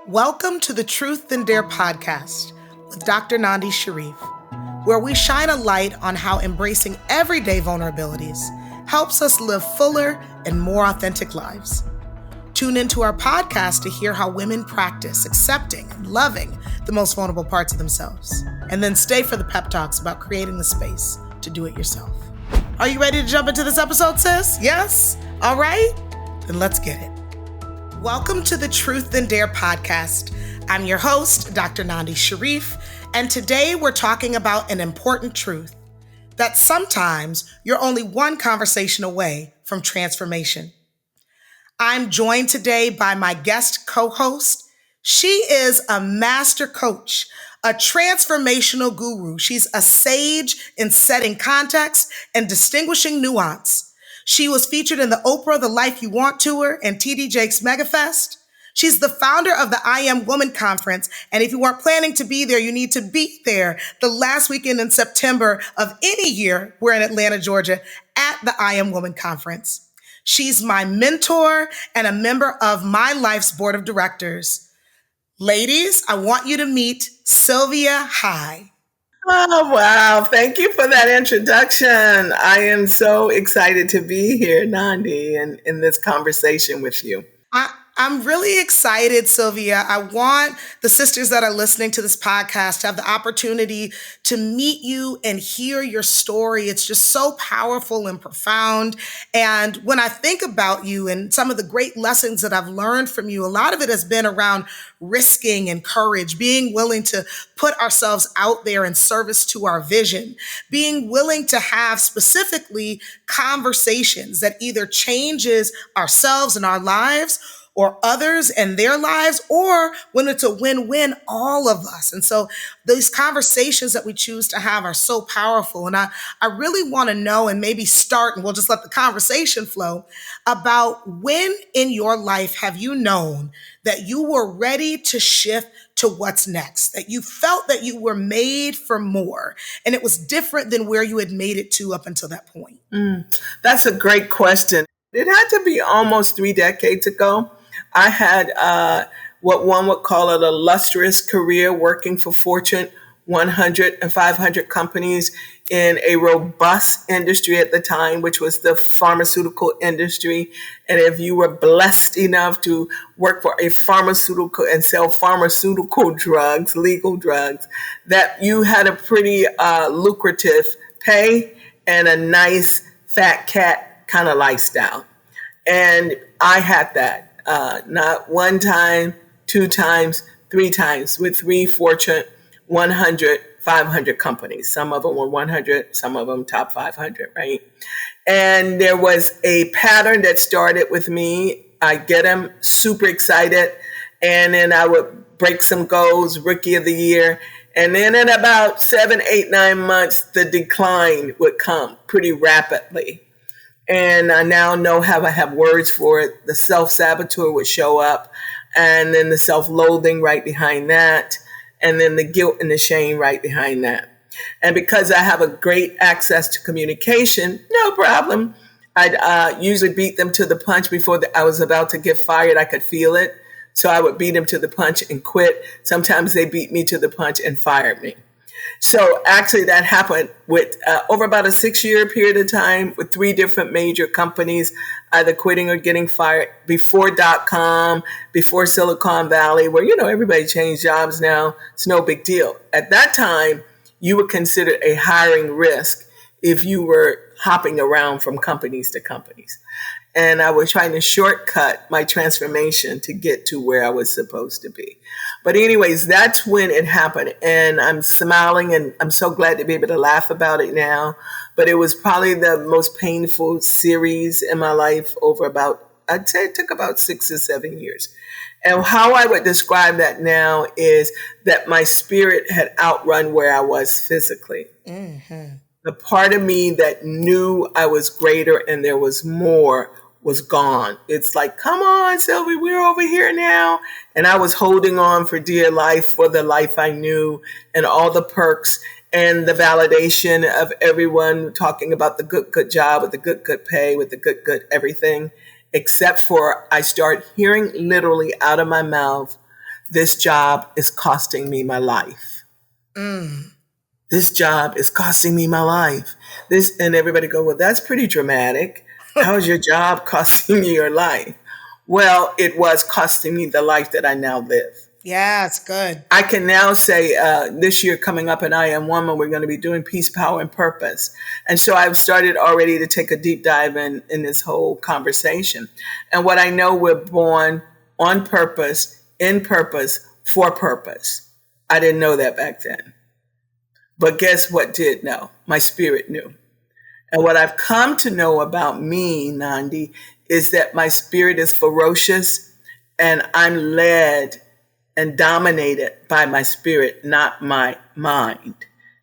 Welcome to the Truth and Dare podcast with Dr. Nandi Shareef, where we shine a light on how embracing everyday vulnerabilities helps us live fuller and more authentic lives. Tune into our podcast to hear how women practice accepting and loving the most vulnerable parts of themselves. And then stay for the pep talks about creating the space to do it yourself. Are you ready to jump into this episode, sis? Yes? All right? Then let's get it. Welcome to the Truth and Dare podcast. I'm your host, Dr. Nandi Shareef, and today we're talking about an important truth, that sometimes you're only one conversation away from transformation. I'm joined today by my guest co-host. She is a master coach, a transformational guru. She's a sage in setting context and distinguishing nuance. She was featured in the Oprah The Life You Want Tour and TD Jakes Megafest. She's the founder of the I Am Woman Conference. And if you weren't planning to be there, you need to be there the last weekend in September of any year. We're in Atlanta, Georgia at the I Am Woman Conference. She's my mentor and a member of my life's board of directors. Ladies, I want you to meet Sylvia High. Oh, wow. Thank you for that introduction. I am so excited to be here, Nandi, and in this conversation with you. I'm really excited, Sylvia. I want the sisters that are listening to this podcast to have the opportunity to meet you and hear your story. It's just so powerful and profound. And when I think about you and some of the great lessons that I've learned from you, a lot of it has been around risking and courage, being willing to put ourselves out there in service to our vision, being willing to have specifically conversations that either changes ourselves and our lives or others and their lives, or when it's a win-win, all of us. And so these conversations that we choose to have are so powerful. And I really want to know, and maybe start, and we'll just let the conversation flow, about when in your life have you known that you were ready to shift to what's next, that you felt that you were made for more, and it was different than where you had made it to up until that point? That's a great question. It had to be almost 3 decades ago. I had what one would call an illustrious career working for Fortune 100 and 500 companies in a robust industry at the time, which was the pharmaceutical industry. And if you were blessed enough to work for a pharmaceutical and sell pharmaceutical drugs, legal drugs, that you had a pretty lucrative pay and a nice fat cat kind of lifestyle. And I had that. Not one time, 2 times, 3 times with 3 Fortune 100, 500 companies. Some of them were 100, some of them top 500, right? And there was a pattern that started with me. I get them super excited, and then I would break some goals, rookie of the year. And then in about 7, 8, 9 months, the decline would come pretty rapidly. And I now know how I have words for it. The self-sabotage would show up, and then the self-loathing right behind that, and then the guilt and the shame right behind that. And because I have a great access to communication, no problem. I'd usually beat them to the punch before I was about to get fired. I could feel it. So I would beat them to the punch and quit. Sometimes they beat me to the punch and fired me. So actually that happened with over about a 6-year period of time with 3 different major companies, either quitting or getting fired before .com, before Silicon Valley, where, everybody changed jobs now. It's no big deal. At that time, you were considered a hiring risk if you were hopping around from companies to companies. And I was trying to shortcut my transformation to get to where I was supposed to be. But anyways, that's when it happened. And I'm smiling, and I'm so glad to be able to laugh about it now. But it was probably the most painful series in my life over I'd say it took about 6 or 7 years. And how I would describe that now is that my spirit had outrun where I was physically. Mm-hmm. The part of me that knew I was greater and there was more was gone. It's like, come on, Sylvie, we're over here now. And I was holding on for dear life for the life I knew and all the perks and the validation of everyone talking about the good job with the good pay, with the good everything, except for I start hearing literally out of my mouth this job is costing me my life. This job is costing me my life. This, and everybody go, well, that's pretty dramatic. How is your job costing you your life? Well, it was costing me the life that I now live. Yeah, it's good. I can now say this year coming up in I Am Woman, we're going to be doing peace, power, and purpose. And so I've started already to take a deep dive in this whole conversation. And what I know, we're born on purpose, in purpose, for purpose. I didn't know that back then. But guess what did know? My spirit knew. And what I've come to know about me, Nandi, is that my spirit is ferocious and I'm led and dominated by my spirit, not my mind.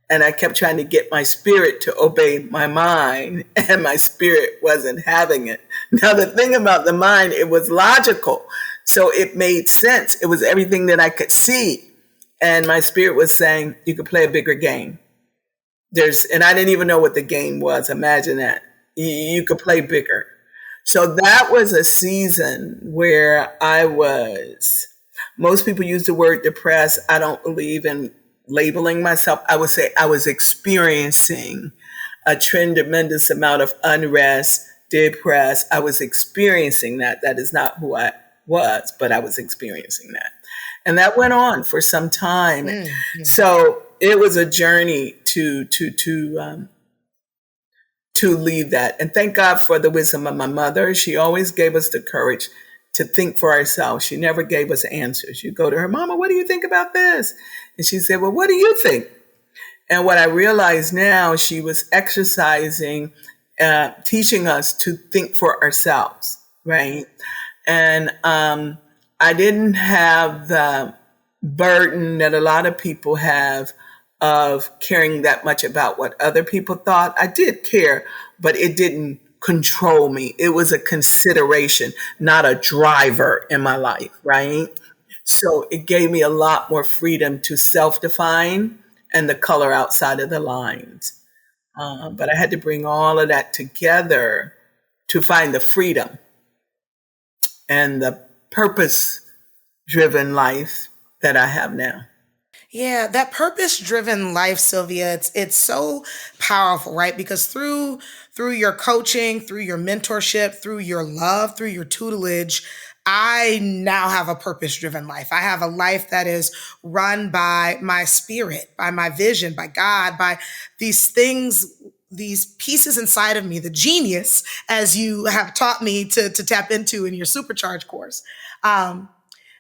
And I kept trying to get my spirit to obey my mind, and my spirit wasn't having it. Now, the thing about the mind, it was logical. So it made sense. It was everything that I could see. And my spirit was saying, you could play a bigger game. And I didn't even know what the game was. Imagine that. You could play bigger. So that was a season where most people use the word depressed. I don't believe in labeling myself. I would say I was experiencing a tremendous amount of unrest, depressed. I was experiencing that. That is not who I was, but I was experiencing that. And that went on for some time. Mm-hmm. So it was a journey to leave that. And thank God for the wisdom of my mother. She always gave us the courage to think for ourselves. She never gave us answers. You go to her, Mama, what do you think about this? And she said, well, what do you think? And what I realize now, she was exercising, teaching us to think for ourselves, right? And I didn't have the burden that a lot of people have of caring that much about what other people thought. I did care, but it didn't control me. It was a consideration, not a driver in my life, right? So it gave me a lot more freedom to self-define and the color outside of the lines. But I had to bring all of that together to find the freedom and the purpose-driven life that I have now. Yeah, that purpose-driven life, Sylvia, it's so powerful, right? Because through your coaching, through your mentorship, through your love, through your tutelage, I now have a purpose-driven life. I have a life that is run by my spirit, by my vision, by God, by these things, these pieces inside of me, the genius, as you have taught me to tap into in your Supercharge course.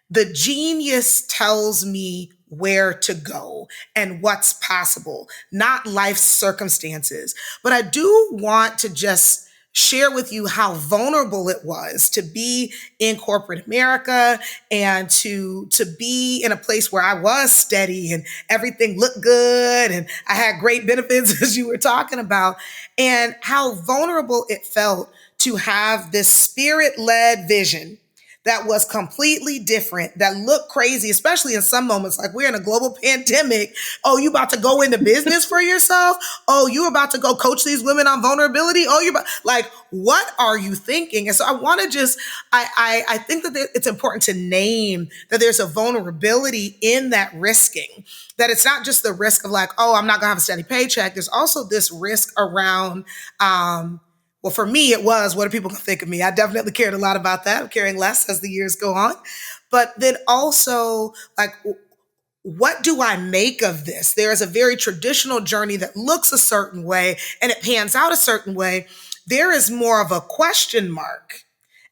The genius tells me where to go and what's possible, not life's circumstances. But I do want to just share with you how vulnerable it was to be in corporate America and to be in a place where I was steady and everything looked good and I had great benefits, as you were talking about, and how vulnerable it felt to have this spirit-led vision that was completely different, that looked crazy, especially in some moments, like we're in a global pandemic. Oh, you about to go into business for yourself? Oh, you about to go coach these women on vulnerability? Oh, what are you thinking? And so I want to I think that it's important to name that there's a vulnerability in that risking, that it's not just the risk of like, oh, I'm not gonna have a steady paycheck. There's also this risk around, well, for me, it was, what are people going to think of me? I definitely cared a lot about that. I'm caring less as the years go on. But then also, like, what do I make of this? There is a very traditional journey that looks a certain way and it pans out a certain way. There is more of a question mark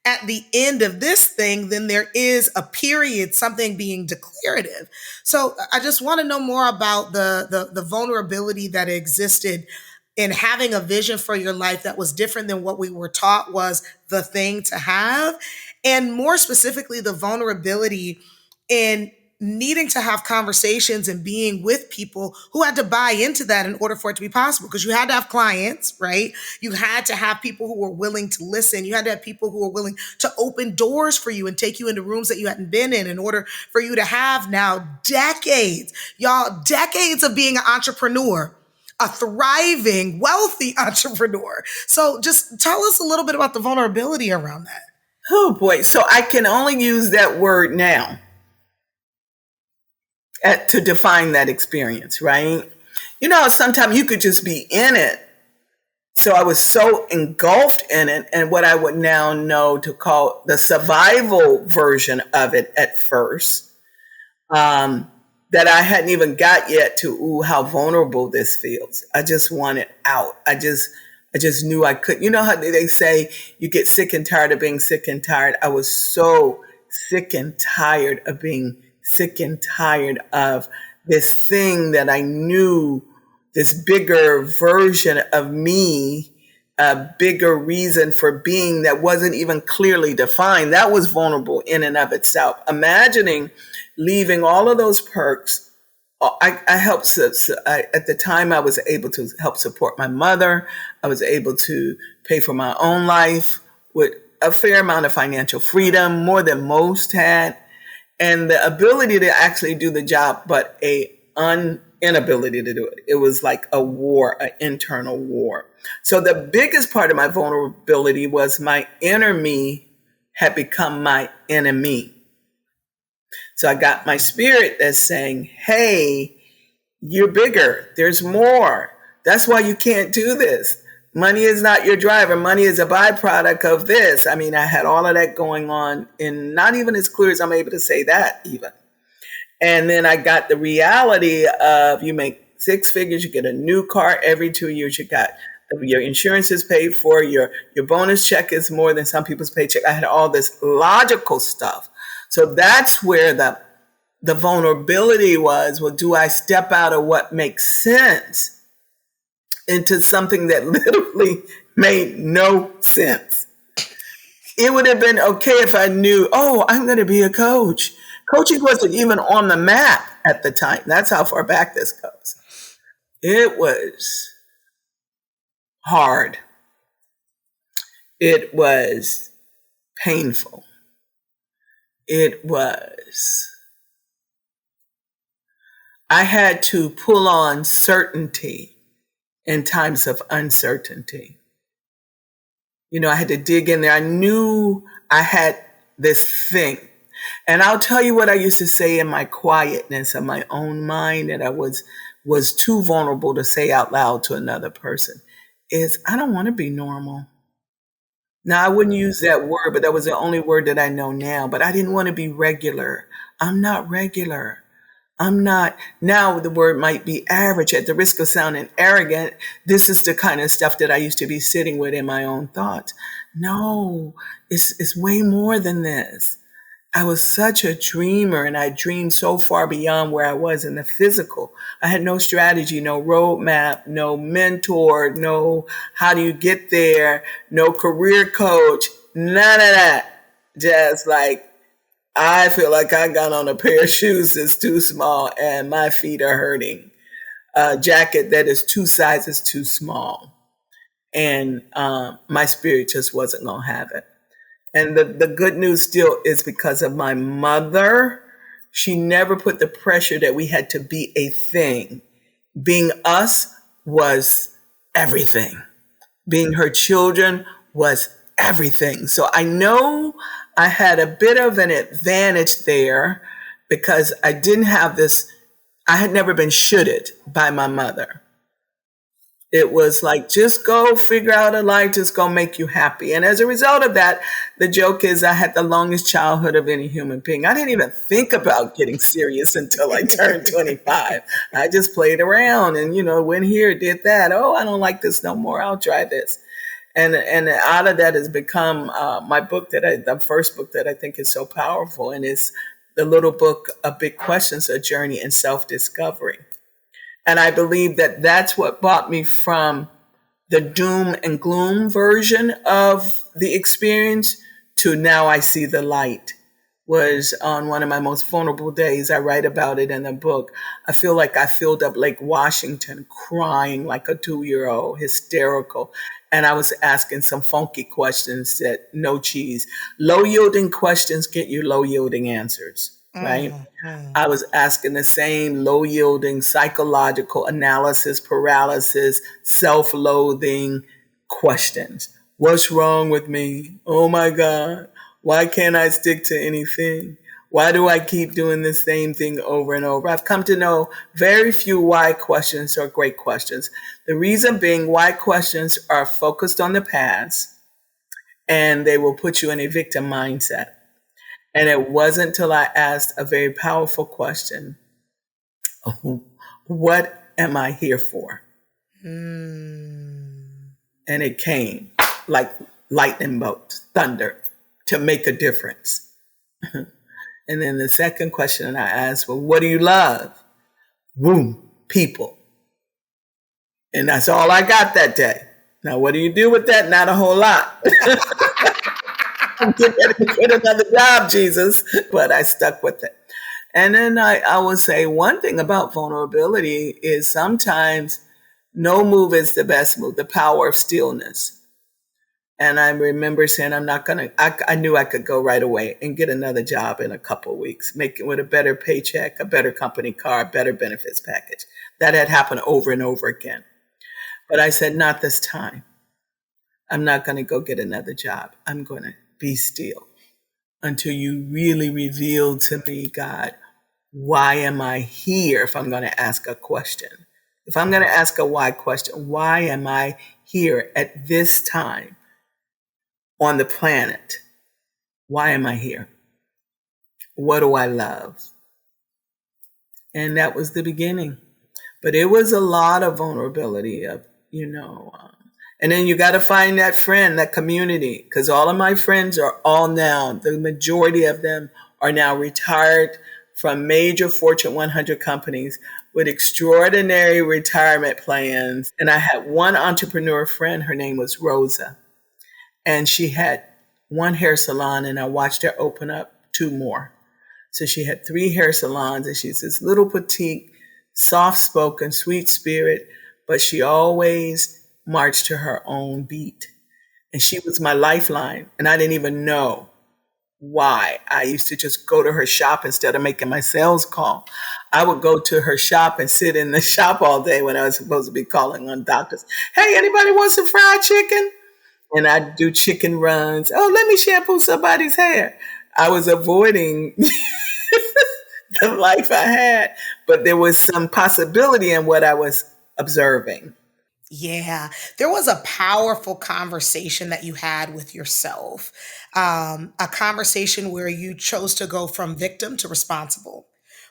at the end of this thing than there is a period, something being declarative. So I just want to know more about the vulnerability that existed in having a vision for your life that was different than what we were taught was the thing to have. And more specifically, the vulnerability in needing to have conversations and being with people who had to buy into that in order for it to be possible. Because you had to have clients, right? You had to have people who were willing to listen. You had to have people who were willing to open doors for you and take you into rooms that you hadn't been in order for you to have now decades of being an entrepreneur, a thriving, wealthy entrepreneur. So just tell us a little bit about the vulnerability around that. Oh boy. So I can only use that word now. to define that experience, right? You know, sometimes you could just be in it. So I was so engulfed in it, and what I would now know to call the survival version of it at first, that I hadn't even got yet to, ooh, how vulnerable this feels. I just wanted out. I just knew I could. You know how they say you get sick and tired of being sick and tired? I was so sick and tired of being sick and tired of this thing that I knew, this bigger version of me, a bigger reason for being that wasn't even clearly defined. That was vulnerable in and of itself. Imagining leaving all of those perks. I helped, at the time I was able to help support my mother. I was able to pay for my own life with a fair amount of financial freedom, more than most had, and the ability to actually do the job, but inability to do it. It was like a war, an internal war. So the biggest part of my vulnerability was my inner me had become my enemy. So I got my spirit that's saying, hey, you're bigger. There's more. That's why you can't do this. Money is not your driver. Money is a byproduct of this. I mean, I had all of that going on, and not even as clear as I'm able to say that even. And then I got the reality of, you make 6 figures, you get a new car every 2 years, you got your insurance is paid for, your bonus check is more than some people's paycheck. I had all this logical stuff. So that's where the vulnerability was. Well, do I step out of what makes sense into something that literally made no sense? It would have been okay if I knew, oh, I'm going to be a coach. Coaching wasn't even on the map at the time. That's how far back this goes. It was hard. It was painful. I had to pull on certainty in times of uncertainty. You know, I had to dig in there. I knew I had this thing. And I'll tell you what I used to say in my quietness of my own mind that I was too vulnerable to say out loud to another person is, I don't want to be normal. Now, I wouldn't use that word, but that was the only word that I know now. But I didn't want to be regular. I'm not regular. I'm not. Now the word might be average. At the risk of sounding arrogant, this is the kind of stuff that I used to be sitting with in my own thoughts. No, it's way more than this. I was such a dreamer, and I dreamed so far beyond where I was in the physical. I had no strategy, no roadmap, no mentor, no how do you get there, no career coach, none of that. Just like, I feel like I got on a pair of shoes that's too small and my feet are hurting. A jacket that is 2 sizes too small. And my spirit just wasn't going to have it. And the good news still is because of my mother. She never put the pressure that we had to be a thing. Being us was everything. Being her children was everything. So I know I had a bit of an advantage there because I didn't have this, I had never been shoulded by my mother. It was like, just go figure out a life, just go make you happy. And as a result of that, the joke is I had the longest childhood of any human being. I didn't even think about getting serious until I turned 25. I just played around and, went here, did that. Oh, I don't like this no more. I'll try this. And out of that has become my book the first book that I think is so powerful. And it's the little book, A Big Questions, A Journey in Self-Discovery. And I believe that that's what brought me from the doom and gloom version of the experience to now I see the light. Was on one of my most vulnerable days. I write about it in the book. I feel like I filled up Lake Washington crying like a 2-year-old, hysterical. And I was asking some funky questions that no cheese. Low yielding questions get you low yielding answers. Right? Mm-hmm. I was asking the same low-yielding psychological analysis, paralysis, self-loathing questions. What's wrong with me? Oh my God. Why can't I stick to anything? Why do I keep doing the same thing over and over? I've come to know very few why questions are great questions. The reason being, why questions are focused on the past and they will put you in a victim mindset. And it wasn't until I asked a very powerful question: what am I here for? And it came like lightning bolts, thunder, to make a difference. And then the second question I asked, well, what do you love? Boom, people. And that's all I got that day. Now, what do you do with that? Not a whole lot. I'm getting ready to get another job, Jesus. But I stuck with it. And then I will say one thing about vulnerability is sometimes no move is the best move, the power of stillness. And I remember saying, I knew I could go right away and get another job in a couple of weeks, make it with a better paycheck, a better company car, better benefits package. That had happened over and over again. But I said, not this time. I'm not going to go get another job. I'm going to be still until you really reveal to me, God, why am I here? If I'm going to ask a question, if I'm going to ask a why question, why am I here at this time on the planet? Why am I here? What do I love? And that was the beginning. But it was a lot of vulnerability of, and then you got to find that friend, that community, because all of my friends are all now, the majority of them are now retired from major Fortune 100 companies with extraordinary retirement plans. And I had one entrepreneur friend, her name was Rosa, and she had one hair salon, and I watched her open up 2 more. So she had 3 hair salons, and she's this little petite, soft-spoken, sweet spirit, but she always marched to her own beat. And she was my lifeline, and I didn't even know why. I used to just go to her shop instead of making my sales call. I would go to her shop and sit in the shop all day when I was supposed to be calling on doctors. Hey, anybody want some fried chicken? And I'd do chicken runs. Oh, let me shampoo somebody's hair. I was avoiding the life I had, but there was some possibility in what I was observing. Yeah, there was a powerful conversation that you had with yourself, a conversation where you chose to go from victim to responsible.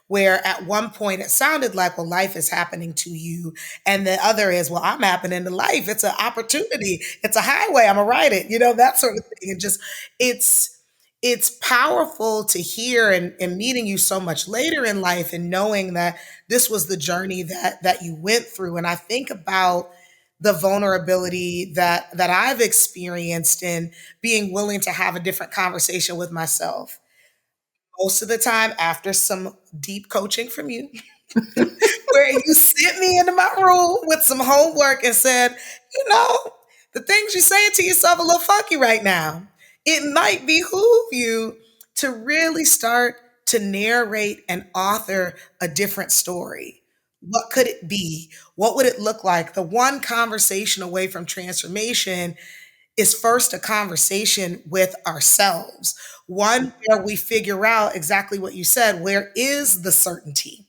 Where at one point it sounded like, well, life is happening to you. And the other is, well, I'm happening to life. It's an opportunity. It's a highway. I'm going to ride it, that sort of thing. And just, it's powerful to hear and meeting you so much later in life and knowing that this was the journey that you went through. And I think about the vulnerability that I've experienced in being willing to have a different conversation with myself. Most of the time, after some deep coaching from you, where you sent me into my room with some homework and said, the things you're saying to yourself a little funky right now. It might behoove you to really start to narrate and author a different story. What could it be? What would it look like? The one conversation away from transformation is first a conversation with ourselves, one where we figure out exactly what you said. Where is the certainty?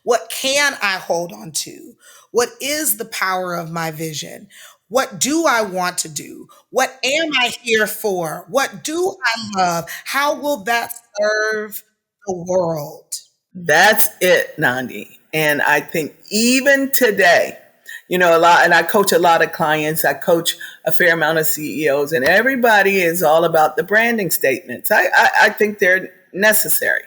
What can I hold on to? What is the power of my vision? What do I want to do? What am I here for? What do I love? How will that serve the world? That's it, Nandi. And I think even today, a lot, and I coach a lot of clients. I coach a fair amount of CEOs, and everybody is all about the branding statements. I think they're necessary.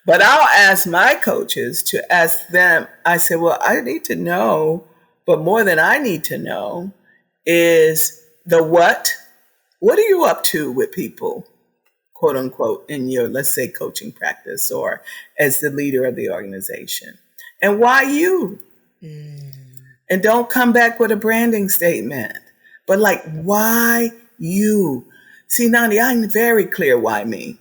But I'll ask my coaches to ask them. I say, well, I need to know, but more than I need to know is the what. What are you up to with people, quote unquote, in your, let's say, coaching practice or as the leader of the organization? And why you? And don't come back with a branding statement, but like, why you? See, Nandi, I'm very clear why me.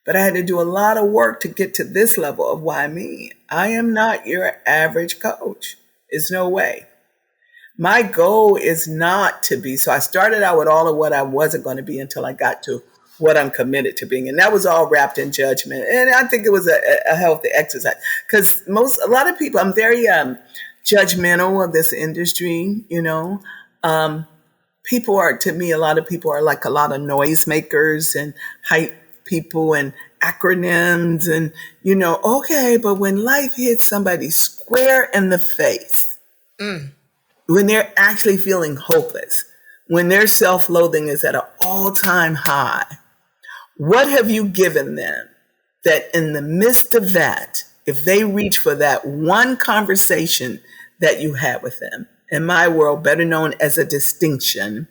But I had to do a lot of work to get to this level of why me. I am not your average coach. There's no way. My goal is not to be. So I started out with all of what I wasn't going to be until I got to what I'm committed to being. And that was all wrapped in judgment. And I think it was a healthy exercise because a lot of people, I'm very judgmental of this industry, people are, to me, a lot of people are like a lot of noisemakers and hype people and acronyms and, okay, but when life hits somebody square in the face, when they're actually feeling hopeless, when their self-loathing is at an all-time high, what have you given them that in the midst of that, if they reach for that one conversation that you had with them, in my world, better known as a distinction,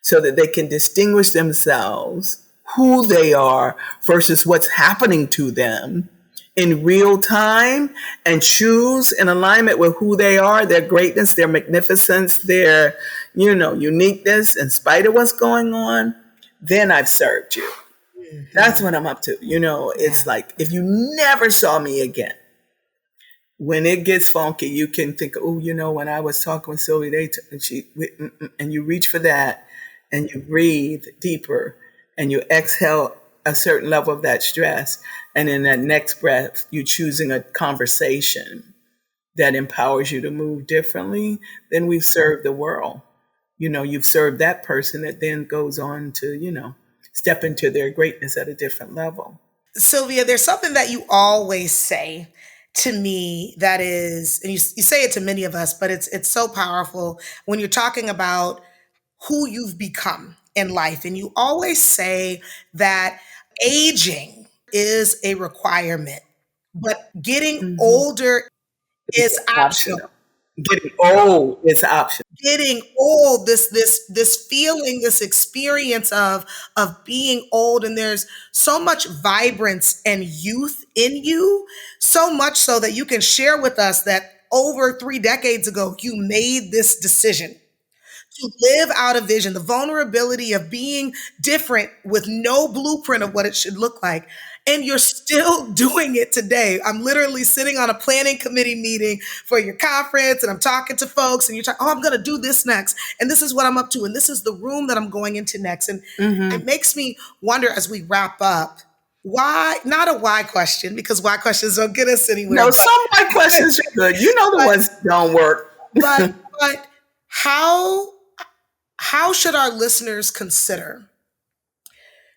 so that they can distinguish themselves, who they are versus what's happening to them in real time, and choose in alignment with who they are, their greatness, their magnificence, their, uniqueness, in spite of what's going on, then I've served you. That's what I'm up to. It's like, if you never saw me again, when it gets funky, you can think, oh, when I was talking with Sylvia, and you reach for that, and you breathe deeper, and you exhale a certain level of that stress, and in that next breath, you choosing a conversation that empowers you to move differently, then we've served the world. You've served that person that then goes on to, step into their greatness at a different level. Sylvia, there's something that you always say to me that is, and you say it to many of us, but it's so powerful when you're talking about who you've become in life. And you always say that aging is a requirement, but getting older is optional. Getting old is optional. Getting old, this feeling, this experience of being old, and there's so much vibrance and youth in you, so much so that you can share with us that over 3 decades ago you made this decision to live out a vision, the vulnerability of being different with no blueprint of what it should look like. And you're still doing it today. I'm literally sitting on a planning committee meeting for your conference, and I'm talking to folks, and you're talking, oh, I'm going to do this next. And this is what I'm up to. And this is the room that I'm going into next. And it makes me wonder as we wrap up, why, not a why question, because why questions don't get us anywhere. No, some why questions are good. The ones that don't work. but how should our listeners consider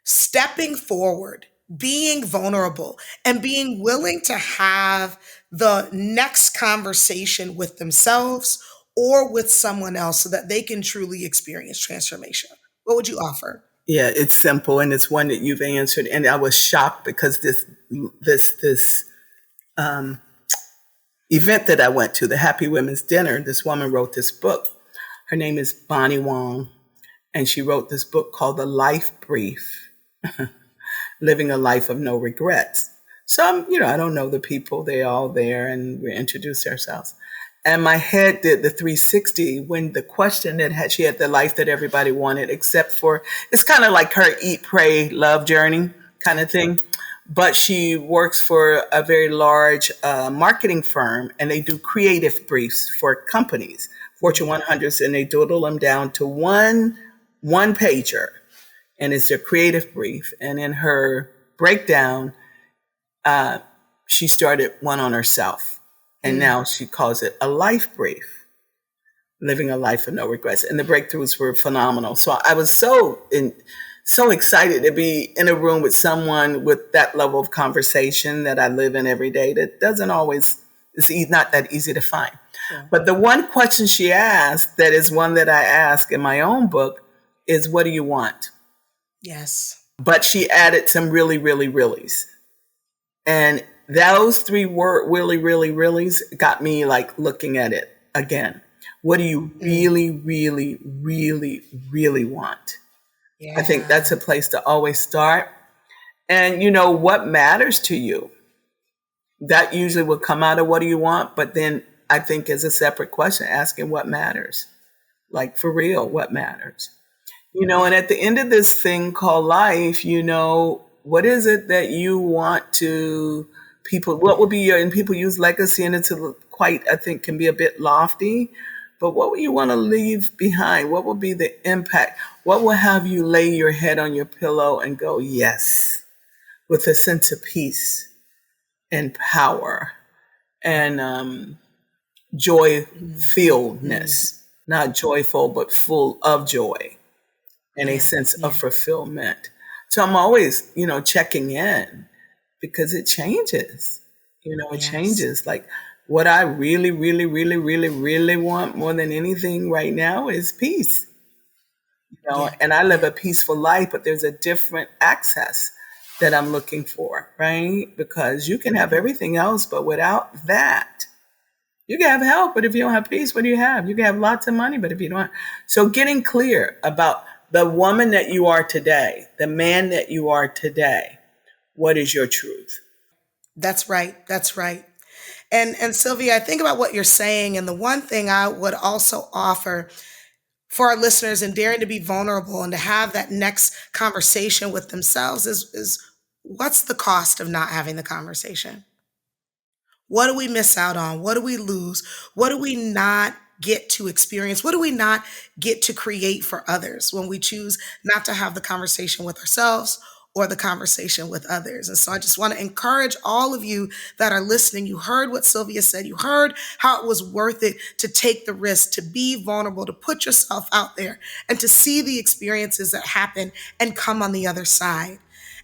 stepping forward, being vulnerable, and being willing to have the next conversation with themselves or with someone else so that they can truly experience transformation? What would you offer? Yeah, it's simple, and it's one that you've answered. And I was shocked because this event that I went to, the Happy Women's Dinner, this woman wrote this book. Her name is Bonnie Wong, and she wrote this book called The Life Brief, Living a Life of No Regrets. So, I don't know the people. They're all there, and we introduced ourselves. And my head did the 360 when the question she had the life that everybody wanted, except for, it's kind of like her eat, pray, love journey kind of thing. But she works for a very large marketing firm, and they do creative briefs for companies, Fortune 100s, and they doodle them down to one pager, and it's a creative brief. And in her breakdown, she started one on herself, and now she calls it a life brief, living a life of no regrets. And the breakthroughs were phenomenal. So I was so excited to be in a room with someone with that level of conversation that I live in every day. That doesn't always, it's not that easy to find. Yeah. But the one question she asked, that is one that I ask in my own book, is what do you want? Yes. But she added some really, really, reallys. And those 3 really, really, reallys got me like looking at it again. What do you really, really, really, really want? Yeah. I think that's a place to always start. And what matters to you? That usually will come out of what do you want, but then I think as a separate question, asking what matters. Like for real, what matters? And at the end of this thing called life, what is it that you want to people, what would be and people use legacy, and it's quite, I think, can be a bit lofty, But what would you want to leave behind? What will be the impact? What will have you lay your head on your pillow and go, yes, with a sense of peace and power and joy-filledness, not joyful, but full of joy and a sense of fulfillment. So I'm always, checking in because it changes. It changes. Like what I really, really, really, really, really want more than anything right now is peace. And I live a peaceful life, but there's a different access that I'm looking for, right? Because you can have everything else, but without that, you can have help, but if you don't have peace, what do you have? You can have lots of money, but if you don't. So getting clear about the woman that you are today, the man that you are today, what is your truth? That's right. That's right. And Sylvia, I think about what you're saying. And the one thing I would also offer for our listeners in daring to be vulnerable and to have that next conversation with themselves is what's the cost of not having the conversation? What do we miss out on? What do we lose? What do we not get to experience? What do we not get to create for others when we choose not to have the conversation with ourselves or the conversation with others? And so I just want to encourage all of you that are listening. You heard what Sylvia said. You heard how it was worth it to take the risk, to be vulnerable, to put yourself out there and to see the experiences that happen and come on the other side.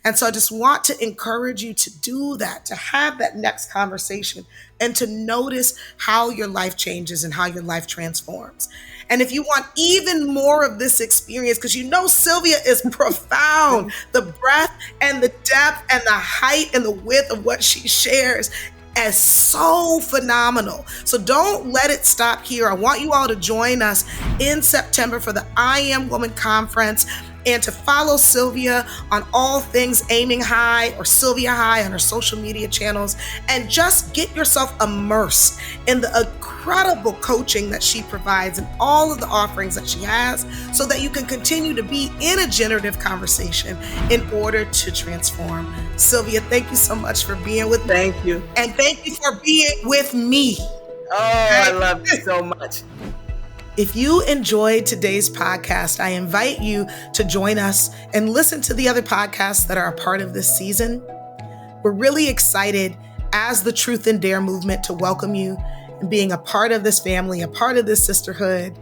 And so I just want to encourage you to do that, to have that next conversation and to notice how your life changes and how your life transforms. And if you want even more of this experience, because Sylvia is profound, the breadth and the depth and the height and the width of what she shares is so phenomenal. So don't let it stop here. I want you all to join us in September for the I Am Woman Conference, and to follow Sylvia on all things Aiming High or Sylvia High on her social media channels, and just get yourself immersed in the incredible coaching that she provides and all of the offerings that she has, so that you can continue to be in a generative conversation in order to transform. Sylvia, thank you so much for being with me. Thank you. And thank you for being with me. Oh, I love you so much. If you enjoyed today's podcast, I invite you to join us and listen to the other podcasts that are a part of this season. We're really excited as the Truth and Dare movement to welcome you and being a part of this family, a part of this sisterhood.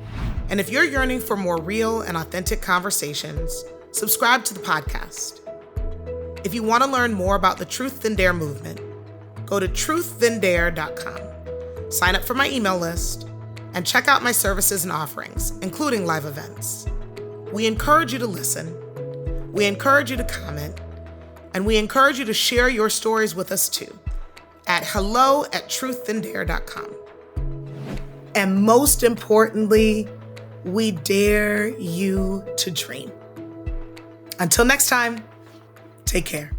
And if you're yearning for more real and authentic conversations, subscribe to the podcast. If you want to learn more about the Truth and Dare movement, go to truththandare.com. Sign up for my email list and check out my services and offerings, including live events. We encourage you to listen, we encourage you to comment, and we encourage you to share your stories with us too at hello@truththandare.com. And most importantly, we dare you to dream. Until next time, take care.